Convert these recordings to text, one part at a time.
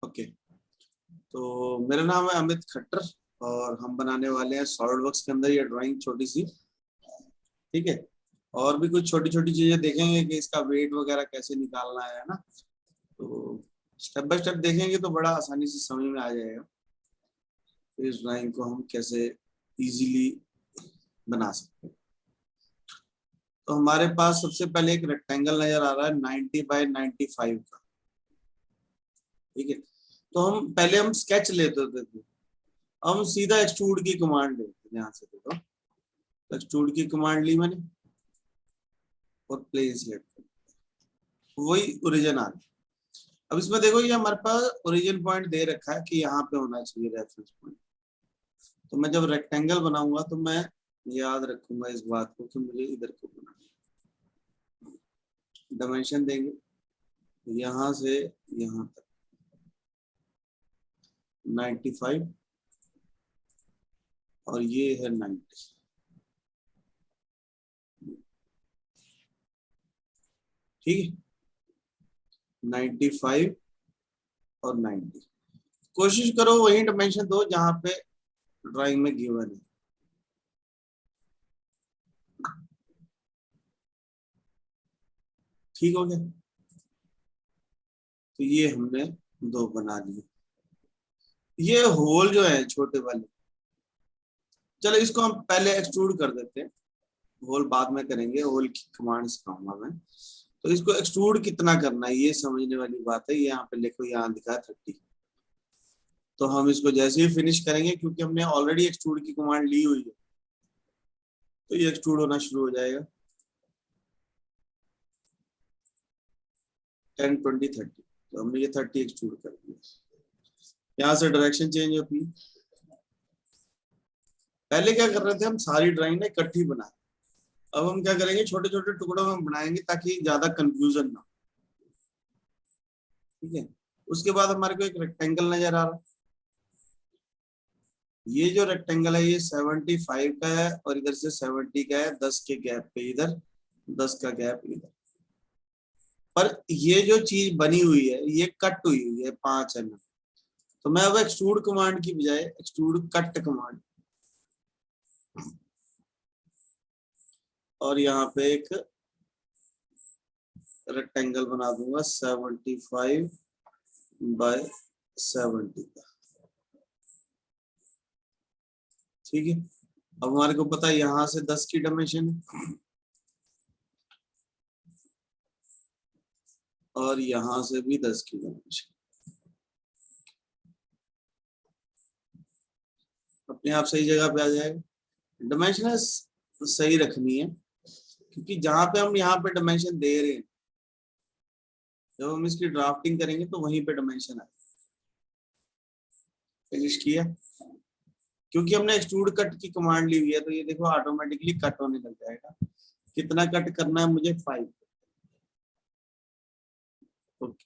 Okay, तो मेरा नाम है अमित खट्टर और हम बनाने वाले हैं सॉलिडवर्क्स के अंदर ये ड्राइंग छोटी सी। ठीक है, और भी कुछ छोटी छोटी चीजें देखेंगे कि इसका वेट वगैरह कैसे निकालना है ना। तो स्टेप बाय स्टेप देखेंगे तो बड़ा आसानी से समझ में आ जाएगा इस ड्राइंग को हम कैसे इजीली बना सकते हैं। तो हमारे पास सबसे पहले एक रेक्टेंगल नजर आ रहा है 90 बाय 95 का। ठीक है, तो हम स्केच लेते होते थे, हम सीधा एक्सट्रूड की कमांड लेते हैं। यहाँ से देखो, एक्सट्रूड की कमांड ली मैंने और प्लेन सिलेक्ट, वही ओरिजिन आ रहा है। अब इसमें देखो ये हमारे पास ओरिजिन पॉइंट दे रखा है कि यहाँ पे होना चाहिए रेफरेंस पॉइंट। तो मैं जब रेक्टेंगल बनाऊंगा तो मैं याद रखूंगा इस बात को कि मुझे इधर को बनाना। डायमेंशन देंगे यहाँ से यहाँ तक 95 और ये है 90। ठीक है, 95 और 90। कोशिश करो वही डायमेंशन दो जहां पे ड्राइंग में गिवन है। ठीक हो गया, तो ये हमने दो बना लिए। ये होल जो है छोटे वाले, चलो इसको हम पहले एक्सट्रूड कर देते हैं, होल बाद में करेंगे, होल की कमांड सिखाऊंगा मैं। तो इसको एक्सट्रूड कितना करना है ये समझने वाली बात है। ये यहाँ पे लिखो, यहाँ लिखा है 30। तो हम इसको जैसे ही फिनिश करेंगे, क्योंकि हमने ऑलरेडी एक्सट्रूड की कमांड ली हुई है, तो ये एक्सट्रूड होना शुरू हो जाएगा। 10, 20, 30, तो हमने ये 30 एक्सट्रूड कर दिया। यहाँ से डायरेक्शन चेंज होती है। पहले क्या कर रहे थे, हम सारी ड्राइंग ना इकट्ठी बनाए। अब हम क्या करेंगे, छोटे छोटे टुकड़ों में बनाएंगे ताकि ज्यादा कंफ्यूजन ना। ठीक है, उसके बाद हमारे को एक रेक्टेंगल नजर आ रहा है। ये जो रेक्टेंगल है ये 75 का है और इधर से 70 का है, 10 के गैप पे इधर, 10 का गैप इधर। पर ये जो चीज बनी हुई है ये कट हुई है 5 mm। तो मैं अब एक्सट्रूड कमांड की बजाय एक्सट्रूड कट कमांड, और यहाँ पे एक रेक्टेंगल बना दूंगा 75 बाय 70 का। ठीक है, अब हमारे को पता है यहाँ से 10 की डायमेंशन है और यहाँ से भी 10 की डायमेंशन। अपने आप सही जगह पे आ जाएगा। डायमेंशन सही रखनी है, क्योंकि जहां पे हम यहाँ पे डायमेंशन दे रहे हैं, जब हम इसकी ड्राफ्टिंग करेंगे तो वहीं पे डायमेंशन आएगा। फिनिश किया, क्योंकि हमने एक्सट्रूड कट की कमांड ली हुई है, तो ये देखो ऑटोमेटिकली कट होने लग जाएगा। कितना कट करना है मुझे, 5। ओके,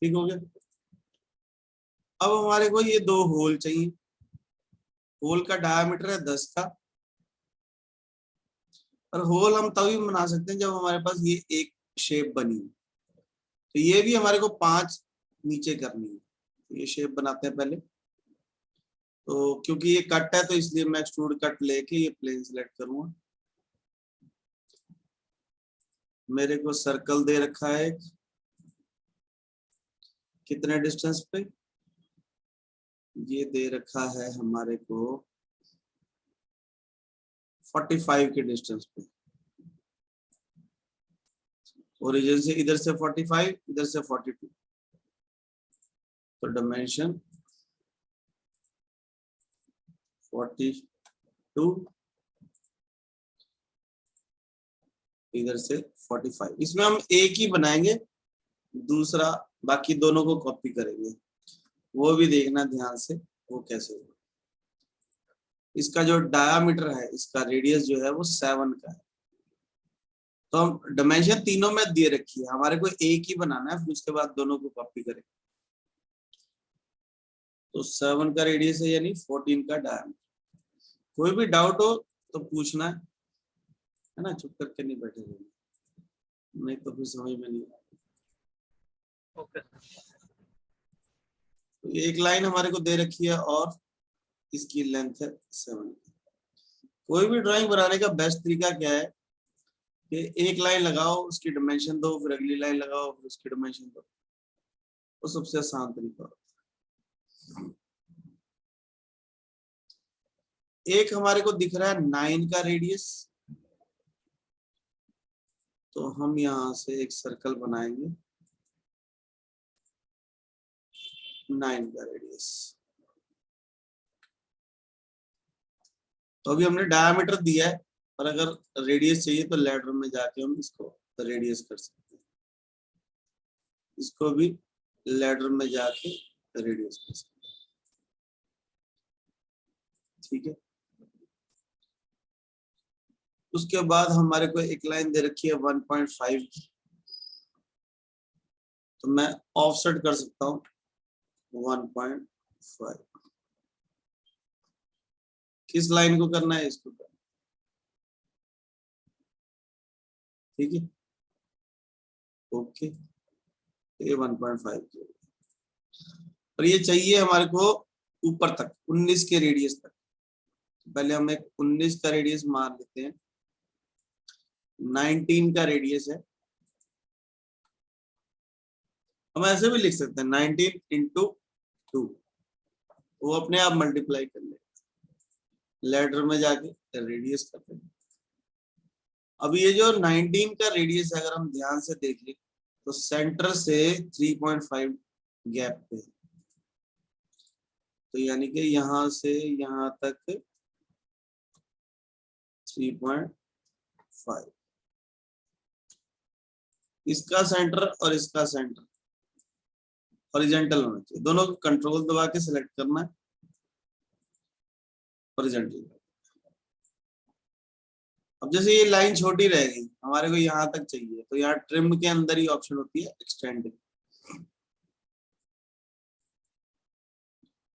ठीक हो गया। अब हमारे को ये दो होल चाहिए। होल का डायमीटर है 10 का, और होल हम तभी बना सकते हैं जब हमारे पास ये एक शेप बनी। तो ये भी हमारे को 5 नीचे करनी है। तो ये शेप बनाते हैं पहले। तो क्योंकि ये कट है तो इसलिए मैं एक्सट्रूड कट लेके ये प्लेन सिलेक्ट करूंगा। मेरे को सर्कल दे रखा है कितने डिस्टेंस पे, ये दे रखा है हमारे को 45 के डिस्टेंस पे। ओरिजिन से इधर से 45, इधर से 42। तो डायमेंशन 42, इधर से 45। इसमें हम एक ही बनाएंगे, दूसरा बाकी दोनों को कॉपी करेंगे। वो भी देखना ध्यान से वो कैसे होगा। इसका जो डायामीटर है, इसका रेडियस जो है वो 7 का है। तो हम डायमेंशन तीनों में दे रखी है, हमारे को एक ही बनाना है, फिर उसके बाद दोनों को कॉपी करें। तो 7 का रेडियस है, यानी 14 का डायमीटर। कोई भी डाउट हो तो पूछना है ना, चुप करके नहीं बैठे रहेंगे। नहीं तो फिर समझ में नहीं आएगा। ओके। तो एक लाइन हमारे को दे रखी है और इसकी लेंथ है 7। कोई भी ड्राइंग बनाने का बेस्ट तरीका क्या है कि एक लाइन लगाओ, उसकी डायमेंशन दो, फिर अगली लाइन लगाओ, फिर उसकी डायमेंशन दो। वो सबसे आसान तरीका होता है। एक हमारे को दिख रहा है 9 का रेडियस, तो हम यहां से एक सर्कल बनाएंगे 9 का रेडियस। तो अभी हमने डायमीटर दिया है, और अगर रेडियस चाहिए तो लैडर में जाके हम इसको रेडियस कर सकते हैं, इसको भी लैडर में जाके रेडियस कर सकते हैं। ठीक है, उसके बाद हमारे को एक लाइन दे रखी है 1.5 की, तो मैं ऑफसेट कर सकता हूं 1.5। किस लाइन को करना है, इसको करना। ठीक है, ओके, ये 1.5 और ये चाहिए हमारे को ऊपर तक 19 के रेडियस तक। पहले हम एक 19 का रेडियस मान लेते हैं, 19 का रेडियस है। हम ऐसे भी लिख सकते हैं 19 इंटू 2, वो अपने आप मल्टीप्लाई कर ले, लेटर में जाके रेडियस करते हैं। अब ये जो 19 का रेडियस है, अगर हम ध्यान से देख लें तो सेंटर से 3.5 गैप पे है, तो यानी कि यहां से यहां तक 3.5। इसका सेंटर और इसका सेंटर हॉरिजॉन्टल होना चाहिए, दोनों को कंट्रोल दबा के सिलेक्ट करना है हॉरिजॉन्टल। अब जैसे ये लाइन छोटी रहेगी, हमारे को यहाँ तक चाहिए, तो यहाँ ट्रिम के अंदर ही ऑप्शन होती है एक्सटेंड,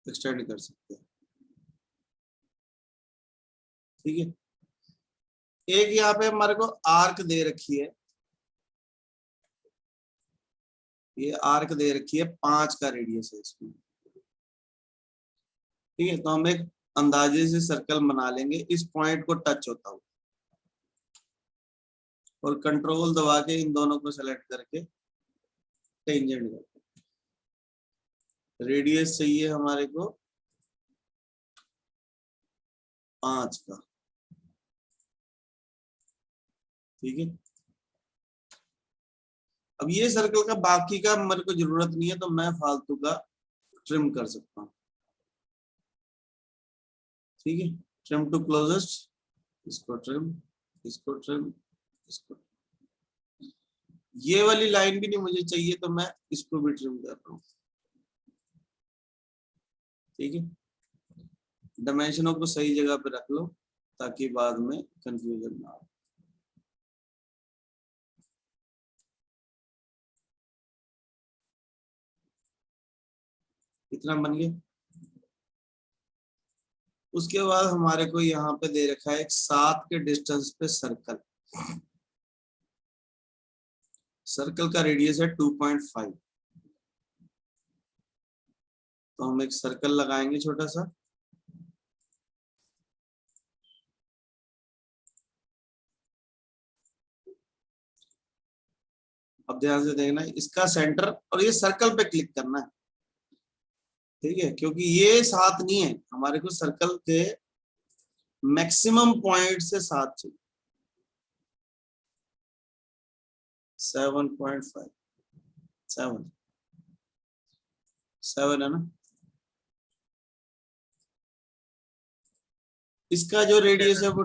एक्सटेंड कर सकते हैं। ठीक है, एक यहाँ पे हमारे को आर्क दे रखी है, ये आर्क दे रखी है 5 का रेडियस है इसमें। ठीक है, तो हम एक अंदाजे से सर्कल बना लेंगे इस पॉइंट को टच होता हुआ, और कंट्रोल दबा के इन दोनों को सेलेक्ट करके टेंजेंट करते हैं। रेडियस चाहिए हमारे को 5 का। ठीक है, अब ये सर्कल का बाकी का मेरे को जरूरत नहीं है, तो मैं फालतू का ट्रिम कर सकता हूँ। ठीक है, ट्रिम टू क्लोजेस्ट, इसको ट्रिम, इसको ट्रिम, इसको। ये वाली लाइन भी नहीं मुझे चाहिए, तो मैं इसको भी ट्रिम कर रहा हूँ। ठीक है, डायमेंशनों को सही जगह पे रख लो ताकि बाद में कंफ्यूजन ना हो। इतना बन गया। उसके बाद हमारे को यहाँ पे दे रखा है एक 7 के डिस्टेंस पे सर्कल, सर्कल का रेडियस है 2.5। तो हम एक सर्कल लगाएंगे छोटा सा, अब ध्यान से देखना, इसका सेंटर और ये सर्कल पे क्लिक करना है। ठीक है, क्योंकि ये 7 नहीं है, हमारे को सर्कल के मैक्सिमम पॉइंट से 7 चाहिए। 7.5, 7 है ना। इसका जो रेडियस है वो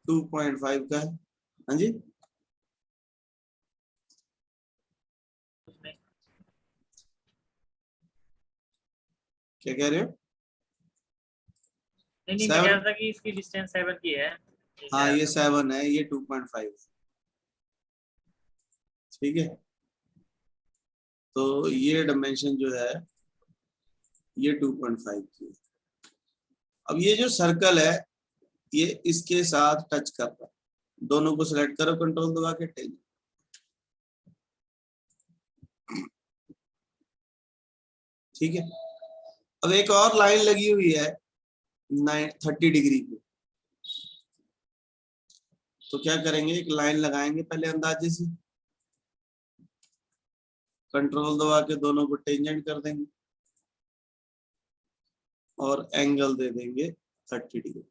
2.5 का है। हाँ जी, क्या कह रहे हो? नहीं, मैं कह रहा था कि इसकी डिस्टेंस 7 की है। हाँ, ये 7 है, ये 2.5 है। ठीक है, तो ये डायमेंशन जो है ये 2.5 की है। अब ये जो सर्कल है ये इसके साथ टच कर रहा है, दोनों को सिलेक्ट करो कंट्रोल दबा के टेंजेंट। ठीक है। अब एक और लाइन लगी हुई है 30 डिग्री पे, तो क्या करेंगे, एक लाइन लगाएंगे पहले अंदाजे से, कंट्रोल दबा के दोनों को टेंजेंट कर देंगे और एंगल दे देंगे 30 डिग्री।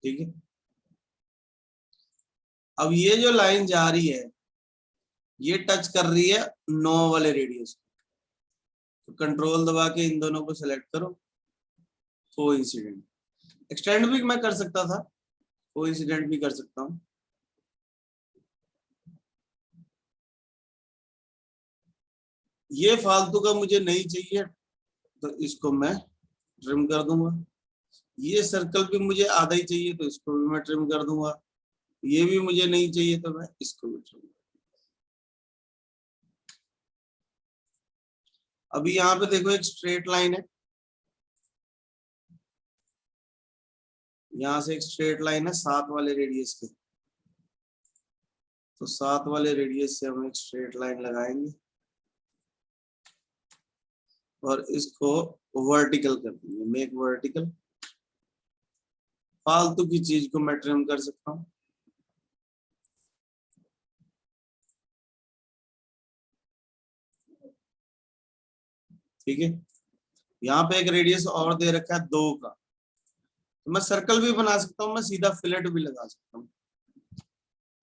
ठीक है। अब ये जो लाइन जा रही है ये टच कर रही है 9 वाले रेडियस को, तो कंट्रोल दबा के इन दोनों को सिलेक्ट करो, कोइंसिडेंट। एक्सटेंड भी मैं कर सकता था, कोइंसिडेंट भी कर सकता हूं। ये फालतू का मुझे नहीं चाहिए तो इसको मैं ट्रिम कर दूंगा। ये सर्कल भी मुझे आधा ही चाहिए तो इसको भी मैं ट्रिम कर दूंगा। ये भी मुझे नहीं चाहिए तो मैं इसको भी ट्रिम। अभी यहाँ पे देखो एक स्ट्रेट लाइन है, यहां से एक स्ट्रेट लाइन है 7 वाले रेडियस पे, तो 7 वाले रेडियस से हम एक स्ट्रेट लाइन लगाएंगे और इसको वर्टिकल कर देंगे, मेक वर्टिकल। फालतू की चीज को मैं ट्रिम कर सकता हूँ। ठीक है। यहाँ पे एक रेडियस और दे रखा है 2 का, तो मैं सर्कल भी बना सकता हूँ, मैं सीधा फिलेट भी लगा सकता हूँ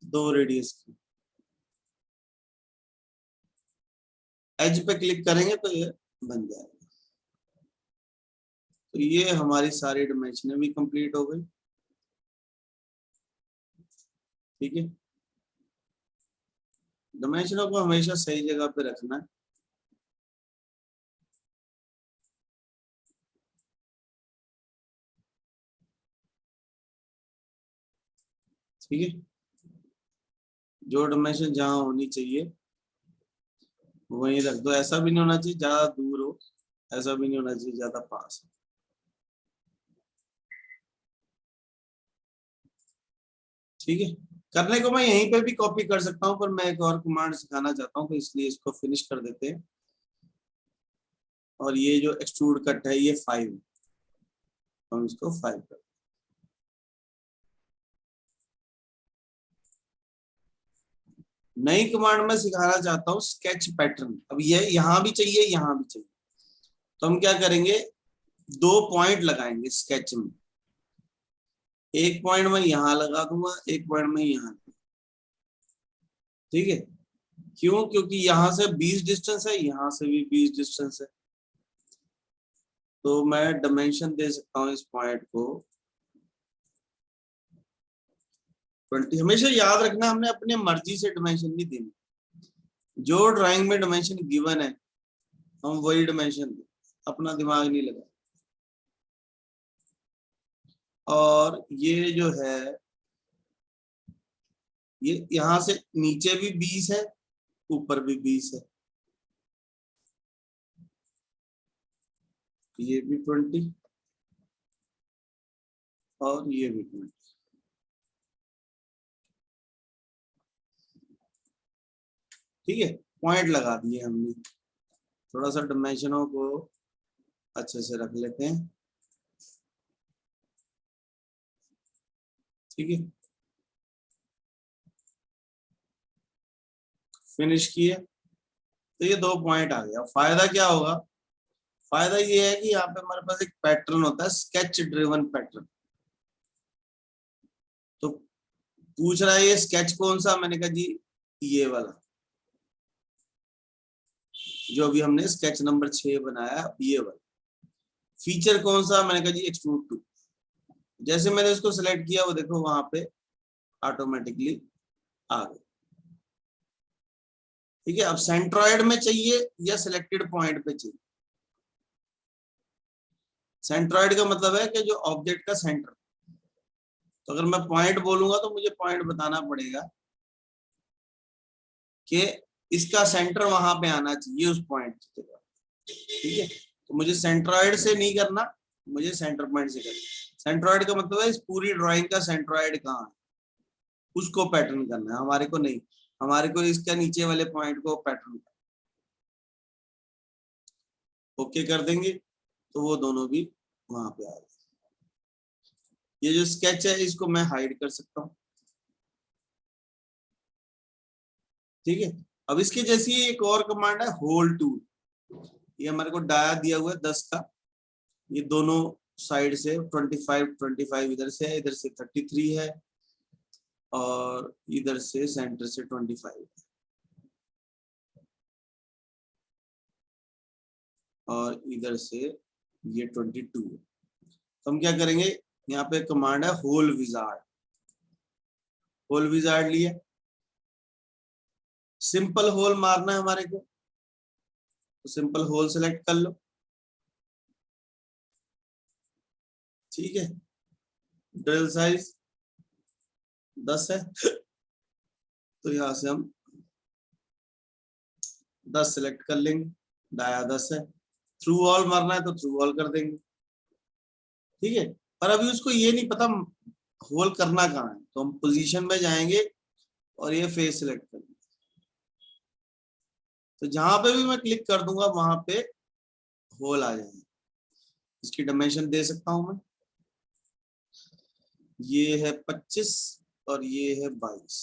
2 रेडियस की। एज पे क्लिक करेंगे तो ये बन जाएगा। तो ये हमारी सारी डायमेंशन भी कंप्लीट हो गई। ठीक है। डायमेंशनों को हमेशा सही जगह पे रखना है। ठीक है। जो डायमेंशन जहां होनी चाहिए वहीं रख दो। ऐसा भी नहीं होना चाहिए ज्यादा दूर हो, ऐसा भी नहीं होना चाहिए ज्यादा पास हो। ठीक है। करने को मैं यहीं पे भी कॉपी कर सकता हूँ, पर मैं एक और कमांड सिखाना चाहता हूँ तो इसलिए इसको फिनिश कर देते हैं। और ये जो एक्सट्रूड कट है ये 5 है, हम इसको 5 कर। नई कमांड में सिखाना चाहता हूँ स्केच पैटर्न। अब ये यहाँ भी चाहिए यहाँ भी चाहिए, तो हम क्या करेंगे, 2 पॉइंट लगाएंगे स्केच में। एक पॉइंट मैं यहाँ लगा दूंगा, एक पॉइंट मैं यहाँ। ठीक है। क्यों? क्योंकि यहाँ से 20 डिस्टेंस है, यहाँ से भी 20 डिस्टेंस है, तो मैं डायमेंशन दे सकता हूँ इस पॉइंट को 20। हमेशा याद रखना हमने अपने मर्जी से डायमेंशन नहीं देनी, जो ड्राइंग में डायमेंशन गिवन है हम वही डायमेंशन दें, अपना दिमाग नहीं लगा। और ये जो है ये यहाँ से नीचे भी 20 है, ऊपर भी 20 है, ये भी 20 और ये भी 20। ठीक है। पॉइंट लगा दिए हमने। थोड़ा सा डायमेंशनों को अच्छे से रख लेते हैं। ठीक है। फिनिश किए तो ये 2 पॉइंट आ गया। फायदा क्या होगा? फायदा ये है कि यहाँ पे हमारे पास एक पैटर्न होता है, स्केच ड्रिवन पैटर्न। तो पूछ रहा है ये स्केच कौन सा, मैंने कहा जी ये वाला जो अभी हमने स्केच नंबर 6 बनाया, ये वाला। फीचर कौन सा, मैंने कहा जी एक्सट्रूड टू। जैसे मैंने उसको सिलेक्ट किया वो देखो वहां पे ऑटोमेटिकली आ गया। ठीक है। अब सेंट्रॉइड में चाहिए या सिलेक्टेड पॉइंट पे चाहिए? सेंट्रॉइड का मतलब है कि जो ऑब्जेक्ट का सेंटर। तो अगर मैं पॉइंट बोलूंगा तो मुझे पॉइंट बताना पड़ेगा कि इसका सेंटर वहां पे आना चाहिए उस पॉइंट की जगह। ठीक है। तो मुझे सेंट्रॉइड से नहीं करना, मुझे सेंटर पॉइंट से करना। सेंट्रॉइड का मतलब है इस पूरी ड्राइंग का सेंट्रॉइड कहाँ है। उसको पैटर्न करना है, हमारे को नहीं, हमारे को इसका नीचे वाले पॉइंट को पैटर्न। ओके कर देंगे तो वो दोनों भी वहां पे आ गए। ये जो स्केच है इसको मैं हाइड कर सकता हूँ, ठीक है। अब इसके जैसी एक और कमांड है होल टूल। ये हमारे को डाया दिया हुआ है 10 का, ये दोनों साइड से 25 इधर से है, इधर से 33 है, और इधर से सेंटर से 25 है, और इधर से ये 22 है। तो हम क्या करेंगे, यहाँ पे कमांड है होल विजार्ड। होल विजार्ड लिया, सिंपल होल मारना है हमारे को, तो सिंपल होल सेलेक्ट कर लो, ठीक है। ड्रिल साइज 10 है तो यहां से हम 10 सेलेक्ट कर लेंगे, डाया 10 है। थ्रू ऑल मारना है तो थ्रू ऑल कर देंगे, ठीक है। पर अभी उसको ये नहीं पता होल करना कहाँ है, तो हम पोजीशन में जाएंगे और ये फेस सेलेक्ट करेंगे, तो जहां पे भी मैं क्लिक कर दूंगा वहां पे होल आ जाएगा। इसकी डायमेंशन दे सकता हूं मैं, ये है 25 और ये है 22,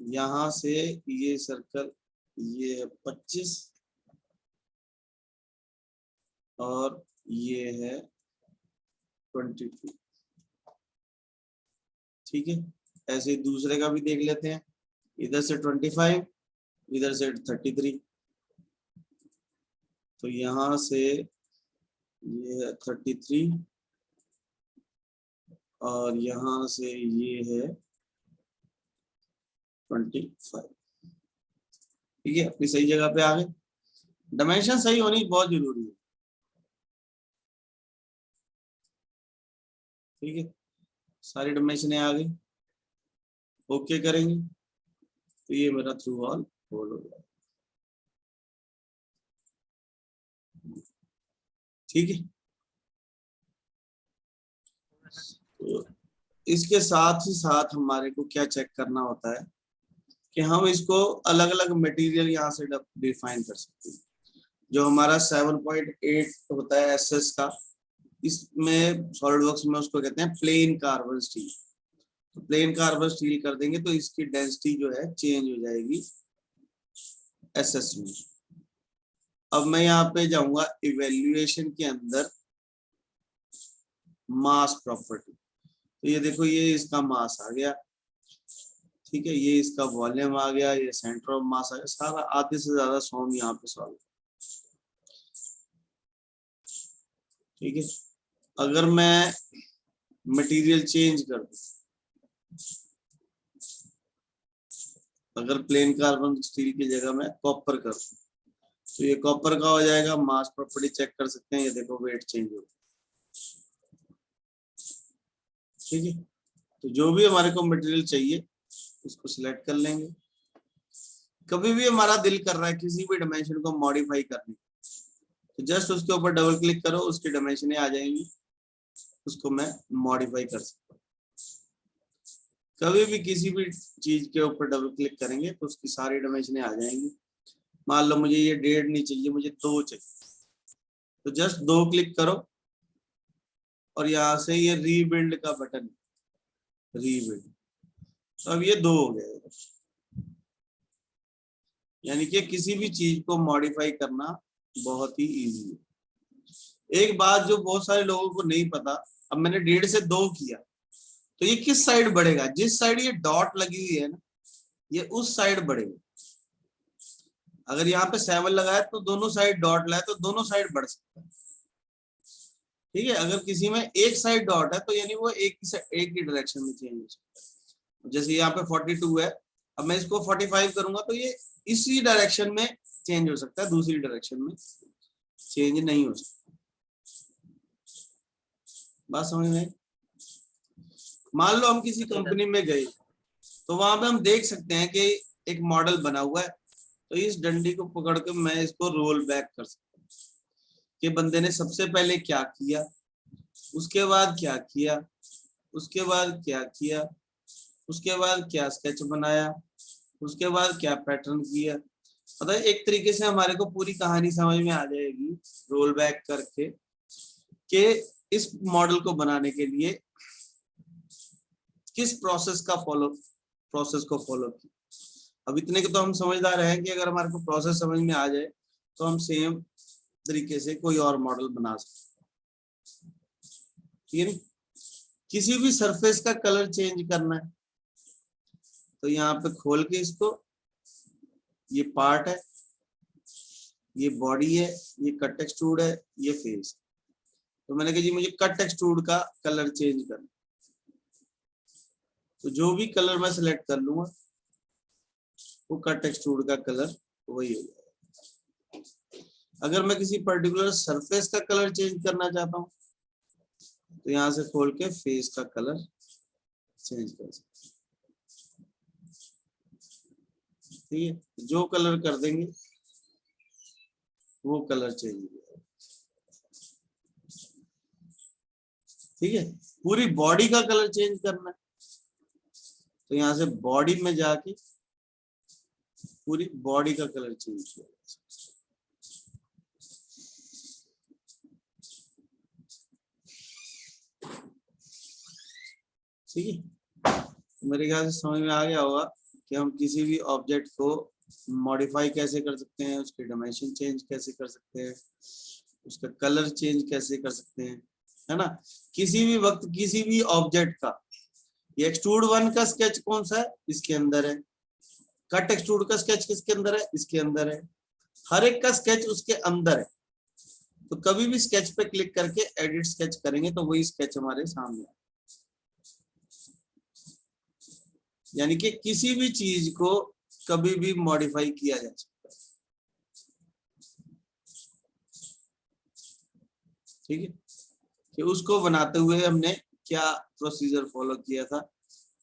यहां से ये सर्कल, ये है 25 और ये है 22, ठीक है। ऐसे दूसरे का भी देख लेते हैं, इधर से 25, इधर से 33, तो यहां से ये है 33 और यहां से ये है 25, ठीक है। अपनी सही जगह पे आ गए। डायमेंशन सही होनी बहुत जरूरी है, ठीक है। सारी डायमेंशन आ गई, ओके करेंगे तो ये मेरा थ्रू ऑल होल हो गया, ठीक है। तो इसके साथ ही साथ हमारे को क्या चेक करना होता है कि हम इसको अलग अलग मटेरियल यहाँ से डिफाइन कर सकते हैं। जो हमारा 7.8 होता है एसएस का, इसमें सॉलिडवर्क्स में उसको कहते हैं प्लेन कार्बन स्टील। तो प्लेन कार्बन स्टील कर देंगे तो इसकी डेंसिटी जो है चेंज हो जाएगी एसएस में। अब मैं यहाँ पे जाऊंगा इवेल्युएशन के अंदर, मास प्रॉपर्टी, तो ये देखो ये इसका मास आ गया, ठीक है। ये इसका वॉल्यूम आ गया, ये सेंटर ऑफ मास आ गया, सारा आधे से ज्यादा सॉल्व यहाँ पे सॉल्व, ठीक है। अगर मैं मटेरियल चेंज कर दूं, अगर प्लेन कार्बन स्टील की जगह में कॉपर कर दूं, तो ये कॉपर का हो जाएगा। मास प्रॉपर्टी चेक कर सकते हैं, ये देखो वेट चेंज हो, ठीक है। तो जो भी हमारे को मटेरियल चाहिए उसको सिलेक्ट कर लेंगे। कभी भी हमारा दिल कर रहा है किसी भी डायमेंशन को मॉडिफाई करने, तो जस्ट उसके ऊपर डबल क्लिक करो, उसकी डायमेंशन आ जाएंगी, उसको मैं मॉडिफाई कर सकता हूँ। कभी भी किसी भी चीज के ऊपर डबल क्लिक करेंगे तो उसकी सारी डायमेंशन आ जाएंगी। मान लो मुझे ये 1.5 नहीं चाहिए, मुझे 2 चाहिए, तो जस्ट 2 क्लिक करो और यहाँ से ये रीबिल्ड का बटन, रीबिल्ड, तो अब ये 2 हो गए। यानी कि किसी भी चीज को मॉडिफाई करना बहुत ही इजी है। एक बात जो बहुत सारे लोगों को नहीं पता, अब मैंने 1.5 से 2 किया तो ये किस साइड बढ़ेगा, जिस साइड ये डॉट लगी हुई है ना, ये उस साइड बढ़ेगा। अगर यहाँ पे 7 लगा है तो दोनों साइड डॉट लगाए तो दोनों साइड बढ़ सकता है, ठीक है। अगर किसी में एक साइड डॉट है तो यानी वो एक ही डायरेक्शन में चेंज हो सकता है। जैसे यहाँ पे 42 है, अब मैं इसको 45 करूंगा तो ये इसी डायरेक्शन में चेंज हो सकता है, दूसरी डायरेक्शन में चेंज नहीं हो सकता। बात समझ में? मान लो हम किसी कंपनी में गए तो वहां पे हम देख सकते हैं कि एक मॉडल बना हुआ है, तो इस डंडी को पकड़ के मैं इसको रोल बैक कर सकता हूँ कि बंदे ने सबसे पहले क्या किया, उसके बाद क्या किया, उसके बाद क्या किया, उसके बाद क्या स्केच बनाया, उसके बाद क्या पैटर्न किया। मतलब एक तरीके से हमारे को पूरी कहानी समझ में आ जाएगी रोल बैक करके कि इस मॉडल को बनाने के लिए किस प्रोसेस को फॉलो किया। अब इतने के तो हम समझदार हैं कि अगर हमारे को प्रोसेस समझ में आ जाए तो हम सेम तरीके से कोई और मॉडल बना सकते हैं। ठीक है। किसी भी सरफेस का कलर चेंज करना है तो यहाँ पे खोल के इसको, ये पार्ट है, ये बॉडी है, ये कट एक्सट्रूड है, ये फेस। तो मैंने कहा जी मुझे कट एक्सट्रूड का कलर चेंज करना, तो जो भी कलर मैं सिलेक्ट कर लूंगा वो कट एक्सट्रूड का कलर वही हो जाएगा। अगर मैं किसी पर्टिकुलर सरफेस का कलर चेंज करना चाहता हूँ तो यहाँ से खोल के फेस का कलर चेंज कर सकते हैं। ठीक है, जो कलर कर देंगे वो कलर चेंज हो जाएगा। ठीक है, पूरी बॉडी का कलर चेंज करना है तो यहाँ से बॉडी में जाके पूरी बॉडी का कलर चेंज किया जा सकता है। ठीक है, मेरे ख्याल से समझ में आ गया होगा कि हम किसी भी ऑब्जेक्ट को मॉडिफाई कैसे कर सकते हैं, उसके डायमेंशन चेंज कैसे कर सकते हैं, उसका कलर चेंज कैसे कर सकते हैं, है ना। किसी भी वक्त किसी भी ऑब्जेक्ट का, ये एक्सट्रूड 1 का स्केच कौन सा है, इसके अंदर है। कट एक्सट्रूड का स्केच किसके अंदर है, इसके अंदर है। हर एक का स्केच उसके अंदर है। तो कभी भी स्केच पे क्लिक करके एडिट स्केच करेंगे तो वही स्केच हमारे सामने है। यानी कि किसी भी चीज को कभी भी मॉडिफाई किया जा सकता है। ठीक है, कि उसको बनाते हुए हमने क्या प्रोसीजर फॉलो किया था,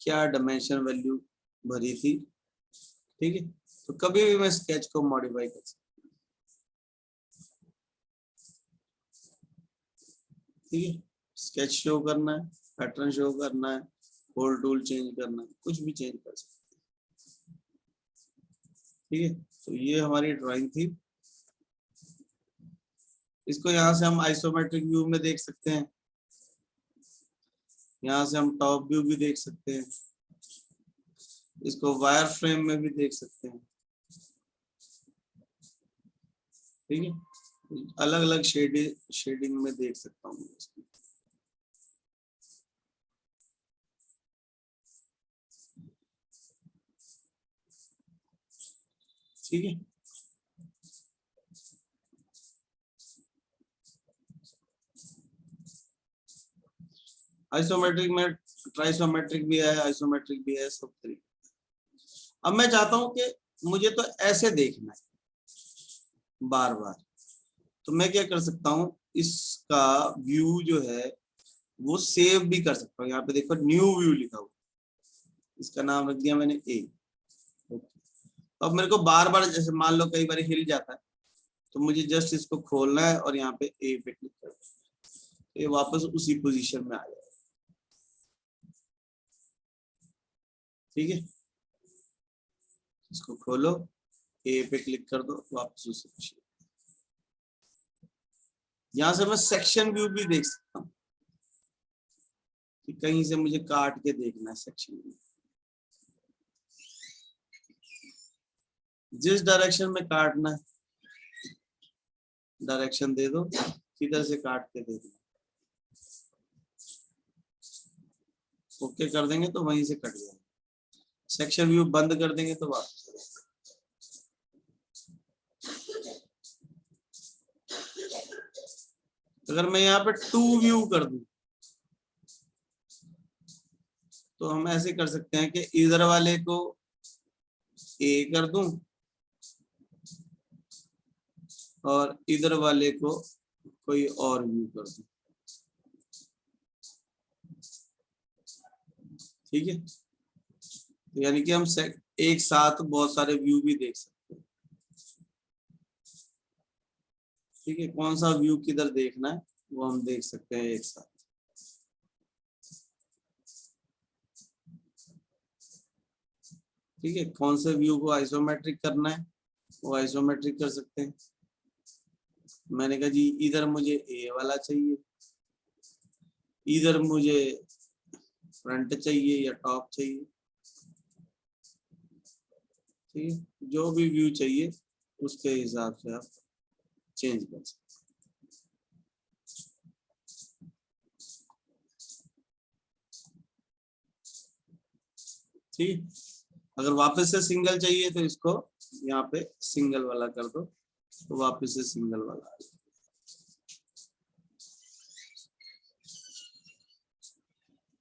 क्या डायमेंशन वैल्यू भरी थी। ठीक है, तो कभी भी मैं स्केच को मॉडिफाई कर सकता हूँ। ठीक है, स्केच शो करना है, पैटर्न शो करना है, होल टूल चेंज करना है, कुछ भी चेंज कर सकते हैं। ठीक है, तो ये हमारी ड्राइंग थी। इसको यहाँ से हम आइसोमेट्रिक व्यू में देख सकते हैं, यहाँ से हम टॉप व्यू भी देख सकते हैं, इसको वायर फ्रेम में भी देख सकते हैं। ठीक है, अलग अलग शेडिंग में देख सकता हूँ इसको। ठीक है, आइसोमेट्रिक में ट्राइसोमेट्रिक भी है, आइसोमेट्रिक भी है, सब तरीके। अब मैं चाहता हूं कि मुझे तो ऐसे देखना है बार बार, तो मैं क्या कर सकता हूं, इसका व्यू जो है वो सेव भी कर सकता हूँ। यहाँ पे देखो न्यू व्यू लिखा हुआ, इसका नाम रख दिया मैंने ए। अब मेरे को बार बार, जैसे मान लो कई बार हिल जाता है, तो मुझे जस्ट इसको खोलना है और यहाँ पे ए पे क्लिक करना है, ये वापस उसी पोजीशन में आ जाएगा। ठीक है, इसको खोलो, ए पे क्लिक कर दो, वापस उसी पोजीशन। यहाँ से मैं सेक्शन व्यू भी देख सकता हूँ कि कहीं से मुझे काट के देखना है सेक्शन व्यू, जिस डायरेक्शन में काटना है डायरेक्शन दे दो, किधर से काट के दे दो, ओके कर देंगे तो वहीं से कट जाएगा। सेक्शन व्यू बंद कर देंगे तो वापस। अगर मैं यहाँ पे टू व्यू कर दूं तो हम ऐसे कर सकते हैं कि इधर वाले को ए कर दूं और इधर वाले को कोई और व्यू कर दूं। ठीक है, तो यानी कि हम एक साथ बहुत सारे व्यू भी देख सकते हैं। ठीक है, कौन सा व्यू किधर देखना है वो हम देख सकते हैं एक साथ। ठीक है, कौन से व्यू को आइसोमेट्रिक करना है वो आइसोमेट्रिक कर सकते हैं। मैंने कहा जी इधर मुझे ए वाला चाहिए, इधर मुझे फ्रंट चाहिए या टॉप चाहिए। ठीक है, जो भी व्यू चाहिए उसके हिसाब से आप चेंज कर सकते हैं। ठीक, अगर वापस से सिंगल चाहिए तो इसको यहाँ पे सिंगल वाला कर दो तो वापस से सिंगल वाला आ जाए।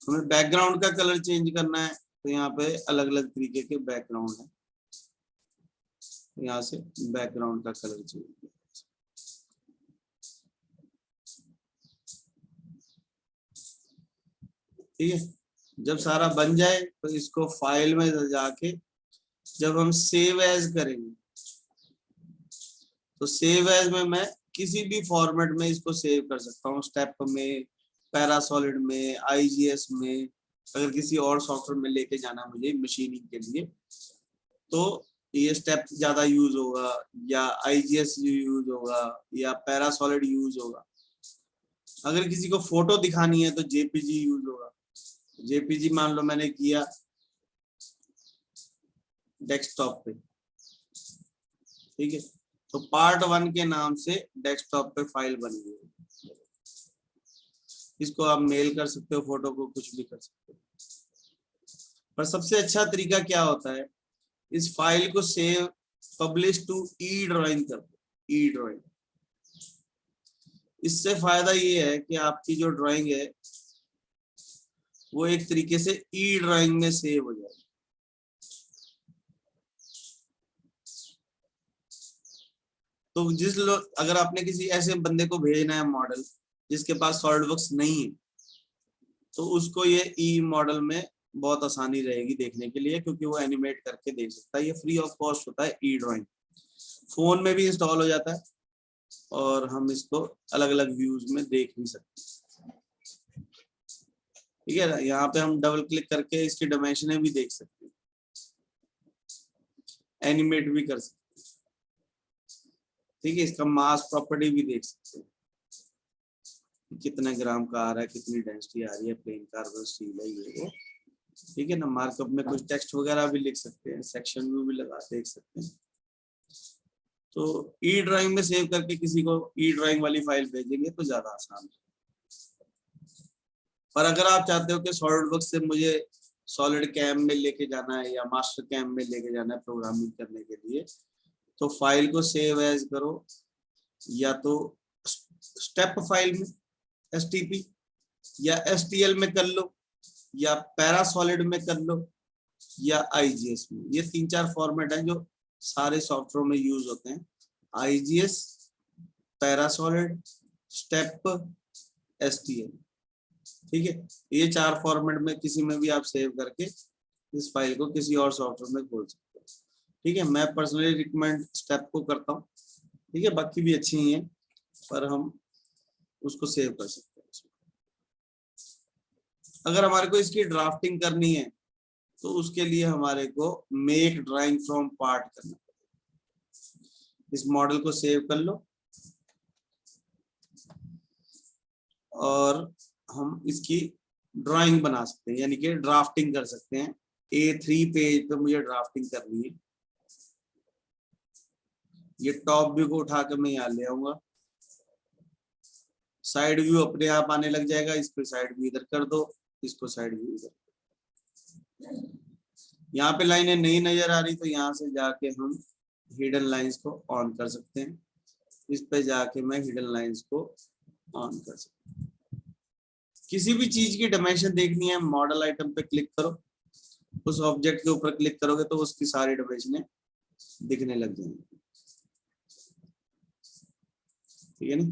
हमें बैकग्राउंड का कलर चेंज करना है तो यहाँ पे अलग अलग तरीके के बैकग्राउंड है, यहाँ से बैकग्राउंड का कलर चेंज। ठीक है, जब सारा बन जाए तो इसको फाइल में जाके जब हम सेव एज करेंगे तो सेव एज में मैं किसी भी फॉर्मेट में इसको सेव कर सकता हूँ, स्टेप में, पैरासॉलिड में, आईजीएस में। अगर किसी और सॉफ्टवेयर में लेके जाना मुझे मशीनिंग के लिए तो ये स्टेप ज्यादा यूज होगा या आईजीएस यूज होगा या पैरासॉलिड यूज होगा। अगर किसी को फोटो दिखानी है तो जेपीजी यूज होगा। जेपीजी मान लो मैंने किया डेस्कटॉप पे, ठीक है, तो पार्ट 1 के नाम से डेस्कटॉप पे फाइल बन गई। इसको आप मेल कर सकते हो, फोटो को कुछ भी कर सकते हो। पर सबसे अच्छा तरीका क्या होता है, इस फाइल को save publish to e drawing कर दो। ई ड्राइंग, इससे फायदा ये है कि आपकी जो ड्राइंग है वो एक तरीके से ई ड्राइंग में सेव हो जाएगी। तो जिस लोग, अगर आपने किसी ऐसे बंदे को भेजना है मॉडल जिसके पास सॉलिडवर्क्स नहीं है तो उसको ये ई मॉडल में बहुत आसानी रहेगी देखने के लिए, क्योंकि वो एनिमेट करके देख सकता है। ये फ्री ऑफ कॉस्ट होता है ई ड्राइंग, फोन में भी इंस्टॉल हो जाता है और हम इसको अलग अलग व्यूज में देख भी सकते हैं। ठीक है ना, यहाँ पे हम डबल क्लिक करके इसकी डायमेंशनें भी देख सकते हैं, एनिमेट भी कर सकते हैं। ठीक है, इसका मास प्रॉपर्टी भी देख सकते हैं, कितने ग्राम का आ रहा है, कितनी डेंसिटी आ रही है, प्लेन कार्बन स्टील है ये वो। ठीक है ना, मार्कअप में कुछ टेक्स्ट वगैरह भी लिख सकते हैं, सेक्शन व्यू भी लगा देख सकते हैं। तो ई ड्राइंग में सेव करके किसी को ई ड्राइंग वाली फाइल भेजेंगे तो ज्यादा आसान है। पर अगर आप चाहते हो कि सॉलिडवर्क्स से मुझे सॉलिड कैम में लेके जाना है या मास्टर कैम में लेके जाना है प्रोग्रामिंग करने के लिए, तो फाइल को सेव एज करो, या तो स्टेप फाइल में एसटीपी या एसटीएल में कर लो या पैरासॉलिड में कर लो या आईजीएस में। ये 3-4 फॉर्मेट हैं जो सारे सॉफ्टवेयर में यूज होते हैं, आईजीएस, पैरासॉलिड, स्टेप, एसटीएल। ठीक है, ये 4 फॉर्मेट में किसी में भी आप सेव करके इस फाइल को किसी और सॉफ्टवेयर में खोल सकते हो। ठीक है, मैं पर्सनली रिकमेंड स्टेप को करता हूँ। ठीक है, बाकी भी अच्छी ही है पर हम उसको सेव कर सकते हैं। अगर हमारे को इसकी ड्राफ्टिंग करनी है तो उसके लिए हमारे को मेक ड्राइंग फ्रॉम पार्ट करना पड़ेगा। इस मॉडल को सेव कर लो और हम इसकी ड्राइंग बना सकते हैं, यानी कि ड्राफ्टिंग कर सकते हैं। A3 पेज पे मुझे ड्राफ्टिंग करनी है। ये टॉप व्यू को उठा के मैं यहाँ ले आऊंगा, साइड व्यू अपने आप आने लग जाएगा। इस पे साइड व्यू इधर कर दो, इसको साइड व्यू इधर। यहाँ पे लाइनें नहीं नजर आ रही तो यहाँ से जाके हम हिडन लाइंस को ऑन कर सकते हैं। इस पे जाके मैं हिडन लाइंस को ऑन कर सकता हूँ। किसी भी चीज की डायमेंशन देखनी है, मॉडल आइटम पे क्लिक करो, उस ऑब्जेक्ट के ऊपर क्लिक करोगे तो उसकी सारी डायमेंशनें दिखने लग जाएंगी। ठीक है ना,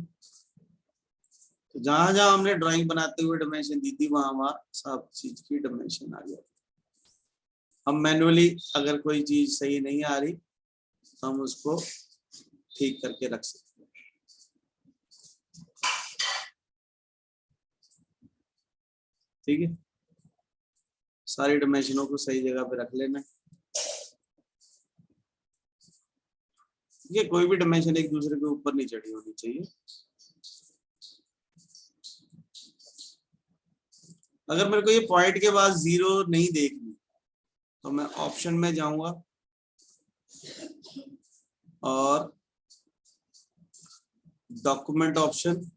तो जहां जहां हमने ड्राइंग बनाते हुए डायमेंशन दी थी वहां वहां सब चीज की डायमेंशन आ जाती है। हम मैन्युअली अगर कोई चीज सही नहीं आ रही तो हम उसको ठीक करके रख सकते हैं। ठीक है, सारी डायमेंशनों को सही जगह पे रख लेना। ये कोई भी डायमेंशन एक दूसरे के ऊपर नहीं चढ़ी होनी चाहिए। अगर मेरे को ये पॉइंट के बाद 0 नहीं देखनी तो मैं ऑप्शन में जाऊंगा और डॉक्यूमेंट ऑप्शन,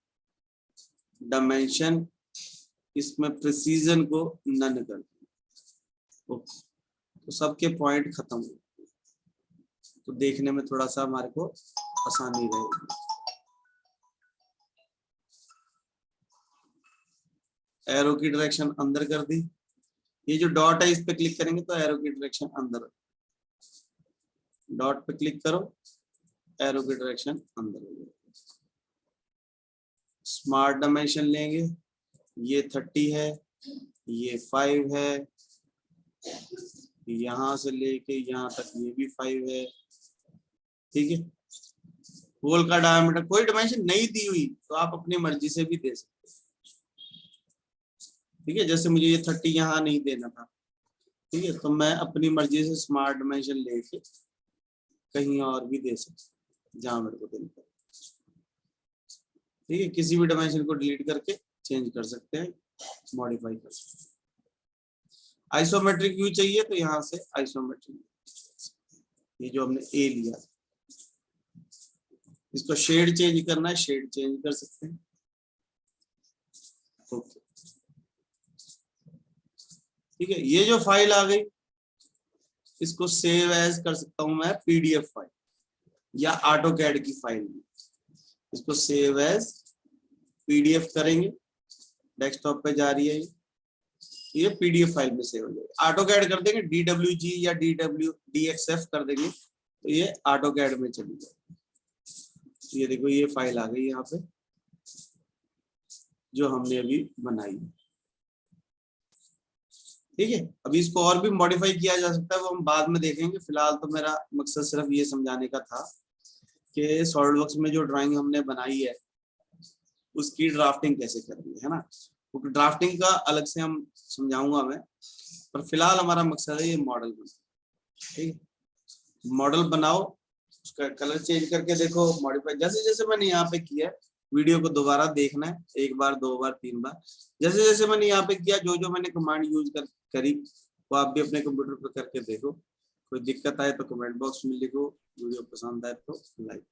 डायमेंशन, इसमें प्रिसीजन को नन कर दूं। ओके, तो सबके पॉइंट खत्म हो, तो देखने में थोड़ा सा हमारे को आसानी रहेगी। एरो की डायरेक्शन अंदर कर दी। ये जो डॉट है इस पे क्लिक करेंगे तो एरो की डायरेक्शन अंदर, डॉट पे क्लिक करो, एरो की डायरेक्शन अंदर हो जाएगी। स्मार्ट डायमेंशन लेंगे, ये 30 है, ये 5 है, यहां से लेके यहां तक ये भी 5 है। ठीक है, होल का डायमीटर कोई डायमेंशन नहीं दी हुई तो आप अपनी मर्जी से भी दे सकते हैं। ठीक है, जैसे मुझे ये 30 यहाँ नहीं देना था, ठीक है, तो मैं अपनी मर्जी से स्मार्ट डायमेंशन लेके कहीं और भी दे सकता जहां मेरे को देना। ठीक है, किसी भी डायमेंशन को डिलीट करके चेंज कर सकते हैं, मॉडिफाई कर सकते हैं। आइसोमेट्रिक व्यू चाहिए तो यहाँ से आइसोमेट्रिक, ये जो हमने ए लिया, इसको शेड चेंज करना है, शेड चेंज कर सकते हैं। ओके, ठीक है, ये जो फाइल आ गई इसको सेव एज कर सकता हूं मैं पीडीएफ फाइल या ऑटोकैड की फाइल में। इसको सेव एज पीडीएफ करेंगे, डेस्कटॉप पे जा रही है ये पीडीएफ फाइल में सेव हो जाएगी। ऑटोकैड कर देंगे DWG या DXF कर देंगे तो ये ऑटोकैड में चली जाएगी। ये देखो ये फाइल आ गई यहाँ पे जो हमने अभी बनाई। ठीक है, अभी इसको और भी मॉडिफाई किया जा सकता है, वो हम बाद में देखेंगे। फिलहाल तो मेरा मकसद सिर्फ ये समझाने का था कि सॉलिडवर्क्स में जो ड्राइंग हमने बनाई है उसकी ड्राफ्टिंग कैसे करनी है ना, क्योंकि ड्राफ्टिंग का अलग से हम समझाऊंगा मैं, पर फिलहाल हमारा मकसद है ये मॉडल बनाना। ठीक है, मॉडल बनाओ, उसका कलर चेंज करके देखो, मॉडिफाई जैसे जैसे मैंने यहाँ पे किया, वीडियो को दोबारा देखना है, 1 बार 2 बार 3 बार, जैसे जैसे मैंने यहाँ पे किया, जो जो मैंने कमांड यूज करी वो आप भी अपने कंप्यूटर पर करके देखो। कोई दिक्कत आए तो कमेंट बॉक्स में लिखो, वीडियो पसंद आए तो लाइक।